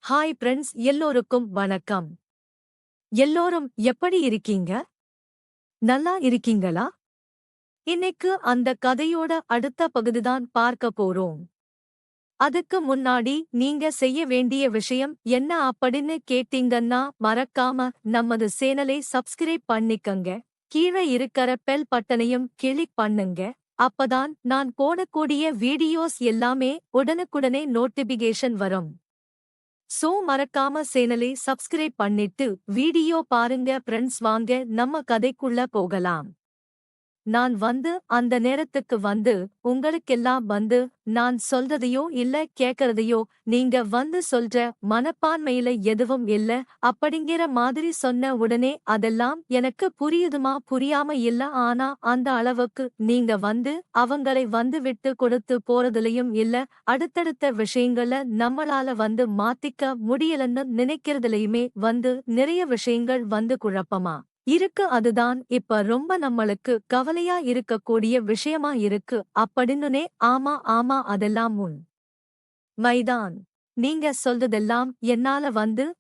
Hi friends, எல்லோருக்கும் வணக்கம். எல்லோரும் எப்படி இருக்கீங்க? நல்லா இருக்கீங்களா? இன்னைக்கு அந்த கதையோட அடுத்த பகுதிதான் பார்க்க போறோம். அதுக்கு முன்னாடி நீங்க செய்ய வேண்டிய விஷயம் என்ன அப்படின்னு கேட்டீங்கன்னா, மறக்காம நமது சேனலை சப்ஸ்கிரைப் பண்ணிக்கங்க. கீழே இருக்கிற பெல் பட்டனையும் கிளிக் பண்ணுங்க. அப்பதான் நான் போடக்கூடிய வீடியோஸ் எல்லாமே உடனுக்குடனே நோட்டிபிகேஷன் வரும். மறக்காம சேனலை சப்ஸ்கிரைப் பண்ணிட்டு வீடியோ பாருங்க ஃப்ரெண்ட்ஸ், வாங்க நம்ம கதைக்குள்ள போகலாம். நான் அந்த நேரத்துக்கு உங்களுக்கெல்லாம் நான் சொல்றதையோ இல்ல கேக்கறதையோ நீங்க சொல்ற மனப்பான்மையில எதுவும் இல்ல அப்படிங்கிற மாதிரி சொன்ன உடனே அதெல்லாம் எனக்கு புரியுதுமா புரியாம இல்ல, ஆனா அந்த அளவுக்கு நீங்க அவங்களை விட்டு கொடுத்து போறதுலயும் இல்ல, அடுத்தடுத்த விஷயங்கள நம்மளால மாத்திக்க முடியலன்னு நினைக்கிறதுலயுமே நிறைய விஷயங்கள் குழப்பமா இருக்கு. அதுதான் இப்ப ரொம்ப நம்மளுக்கு கவலையா இருக்கக்கூடிய விஷயமா இருக்கு அப்படின்னுனே. ஆமா ஆமா, அதெல்லாம் மைதான். நீங்க சொல்றதெல்லாம் என்னால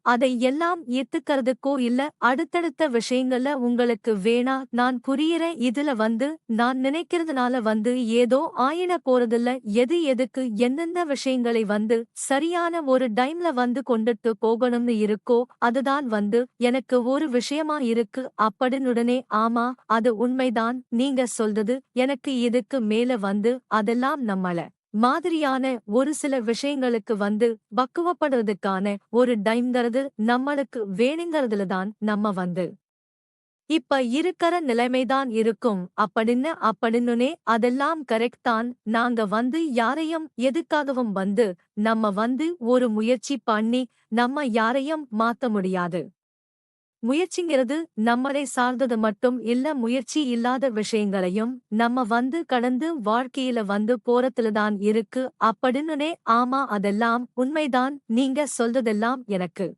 அதை எல்லாம் ஏத்துக்கறதுக்கோ இல்ல அடுத்தடுத்த விஷயங்கள்ல உங்களுக்கு வேணா நான் புரியறேன். இதுல நான் நினைக்கிறதுனால ஏதோ ஆயிட போறதில்ல. எது எதுக்கு எந்தெந்த விஷயங்களை சரியான ஒரு டைம்ல கொண்டுட்டு போகணும்னு இருக்கோ அதுதான் எனக்கு ஒரு விஷயமா இருக்கு அப்படின்னுடனே. ஆமா, அது உண்மைதான் நீங்க சொல்றது. எனக்கு இதுக்கு மேல அதெல்லாம் நம்மள மாதிரியான ஒரு சில விஷயங்களுக்கு பக்குவப்படுறதுக்கான ஒரு டைம்ங்கிறது நம்மளுக்கு வேணுங்கிறதுல தான் நம்ம இப்ப இருக்கற நிலைமைதான் இருக்கும் அப்படின்னுனே. அதெல்லாம் கரெக்ட் தான். நாங்க யாரையும் எதுக்காகவும் நம்ம ஒரு முயற்சி பண்ணி நம்ம யாரையும் மாத்த முடியாது. முயற்சிங்கிறது நம்மளை சார்ந்தது மட்டும் இல்ல, முயற்சி இல்லாத விஷயங்களையும் நம்ம கடந்து வாழ்க்கையில போறதுலதான் இருக்கு அப்படின்னுனே. ஆமா, அதெல்லாம் உண்மைதான் நீங்க சொல்றதெல்லாம் எனக்கு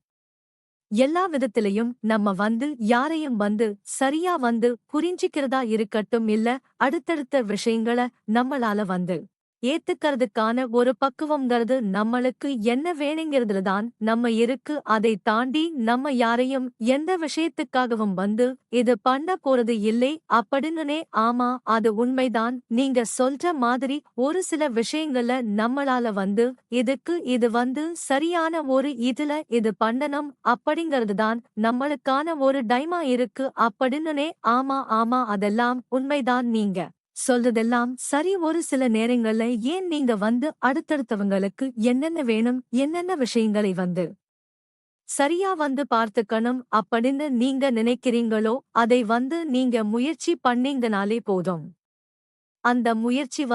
எல்லா விதத்திலையும் நம்ம யாரையும் சரியா புரிஞ்சிக்கிறதா இருக்கட்டும் இல்ல அடுத்தடுத்த விஷயங்கள நம்மளால ஏத்துக்கறதுக்கான ஒரு பக்குவம்ங்கிறது நம்மளுக்கு என்ன வேணுங்கிறதுல தான் நம்ம இருக்கு. அதை தாண்டி நம்ம யாரையும் எந்த விஷயத்துக்காகவும் இது பண்ண போறது இல்லை அப்படின்னுனே. ஆமா, அது உண்மைதான் நீங்க சொல்ற மாதிரி ஒரு சில விஷயங்கள்ல நம்மளால இதுக்கு இது சரியான ஒரு இதுல இது பண்ணணும் அப்படிங்கிறது தான் நம்மளுக்கான ஒரு டைமா இருக்கு அப்படின்னுனே. ஆமா ஆமா, அதெல்லாம் உண்மைதான் நீங்க சொல்றதெல்லாம் சரி. ஒரு சில நேரங்கள்ல ஏன் நீங்க அடுத்தடுத்தவங்களுக்கு என்னென்ன வேணும் என்னென்ன விஷயங்களை சரியா பார்த்துக்கணும் அப்படின்னு நீங்க நினைக்கிறீங்களோ அதை நீங்க முயற்சி பண்ணீங்கனாலே போதும். அந்த முயற்சி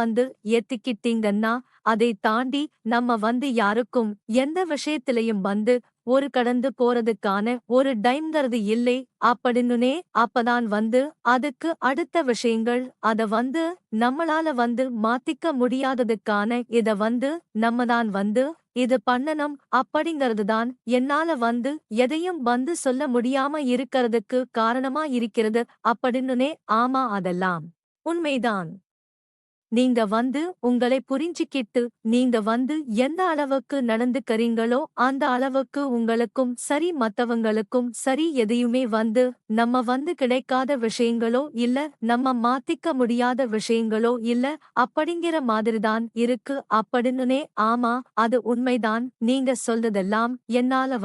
ஏத்துக்கிட்டீங்கன்னா அதை தாண்டி நம்ம யாருக்கும் எந்த விஷயத்திலையும் ஒரு கடந்து போறதுக்கான ஒரு டைம்ங்கிறது இல்லை அப்படின்னுனே. அப்பதான் அதுக்கு அடுத்த விஷயங்கள் அத நம்மளால மாத்திக்க முடியாததுக்கான இத நம்ம தான் இது பண்ணணும் அப்படிங்கறதுதான் என்னால எதையும் சொல்ல முடியாம இருக்கறதுக்கு காரணமா இருக்கிறது அப்படின்னுனே. ஆமா, அதெல்லாம் உண்மைதான். நீங்க உங்களை புரிஞ்சிக்கிட்டு நீங்க எந்த அளவுக்கு நடந்துக்கறீங்களோ அந்த அளவுக்கு உங்களுக்கும் சரி மத்தவங்களுக்கும் சரி எதையுமே நம்ம கிடைக்காத விஷயங்களோ இல்ல நம்ம மாத்திக்க முடியாத விஷயங்களோ இல்ல அப்படிங்கிற மாதிரிதான் இருக்கு அப்படின்னுனே. ஆமா, அது உண்மைதான் நீங்க சொல்றதெல்லாம் என்னால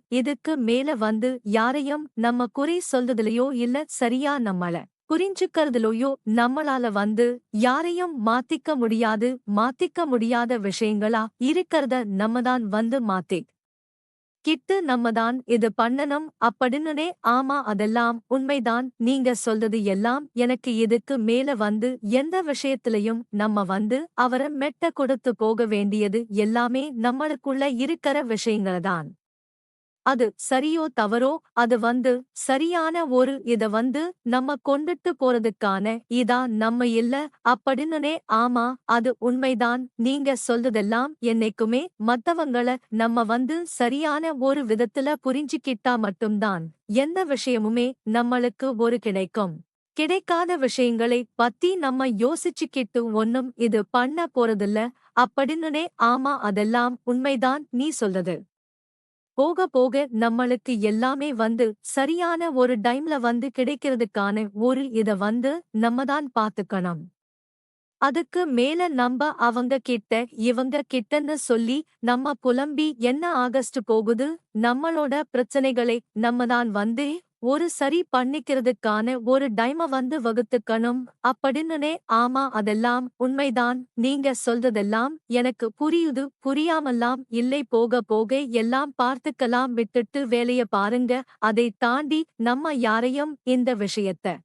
இதுக்கு மேல யாரையும் நம்ம குறை சொல்றதுலயோ இல்ல சரியா நம்மள புரிஞ்சுக்கறதுலயோ நம்மளால யாரையும் மாத்திக்க முடியாத விஷயங்களா இருக்கறத நம்ம தான் மாத்திக் கிட்டு நம்ம தான் இது பண்ணணும் அப்படின்னுனே. ஆமா, அதெல்லாம் உண்மைதான் நீங்க சொல்றது எல்லாம் எனக்கு இதுக்கு மேல எந்த விஷயத்திலையும் நம்ம அவர மெட்ட கொடுத்து போக வேண்டியது எல்லாமே நம்மளுக்குள்ள இருக்கற விஷயங்கள்தான். அது சரியோ தவறோ அது சரியான ஒரு இத நம்ம கொண்டுட்டு போறதுக்கான இதா நம்ம இல்ல அப்படின்னுனே. ஆமா, அது உண்மைதான் நீங்க சொல்றதெல்லாம். என்னைக்குமே மத்தவங்கள நம்ம சரியான ஒரு விதத்துல புரிஞ்சுக்கிட்டா மட்டும்தான் எந்த விஷயமுமே நம்மளுக்கு ஒரு கிடைக்கும். கிடைக்காத விஷயங்களை பத்தி நம்ம யோசிச்சுக்கிட்டு ஒன்னும் இது பண்ண போறதில்ல அப்படின்னுனே. ஆமா, அதெல்லாம் உண்மைதான் நீ சொல்றது. போக போக நம்மளுக்கு எல்லாமே வந்து சரியான ஒரு டைம்ல வந்து கிடைக்கிறதுக்கான ஒரு இத வந்து நம்ம தான் பாத்துக்கணும். அதுக்கு மேல நம்ப அவங்க கிட்ட இவங்க கிட்டன்னு சொல்லி நம்ம புலம்பி என்ன ஆகஸ்ட் போகுது, நம்மளோட பிரச்சனைகளை நம்ம தான் வந்து ஒரு சரி பண்ணிக்கிறதுக்கான ஒரு டைம வந்து வகுத்துக்கணும் அப்படின்னுனே. ஆமா, அதெல்லாம் உண்மைதான். நீங்க சொல்றதெல்லாம் எனக்கு புரியுது. புரியாமல்லாம் இல்லை. போக போக எல்லாம் பார்த்துக்கலாம். விட்டுட்டு வேலைய பாருங்க. அதை தாண்டி நம்ம யாரையும் இந்த விஷயத்த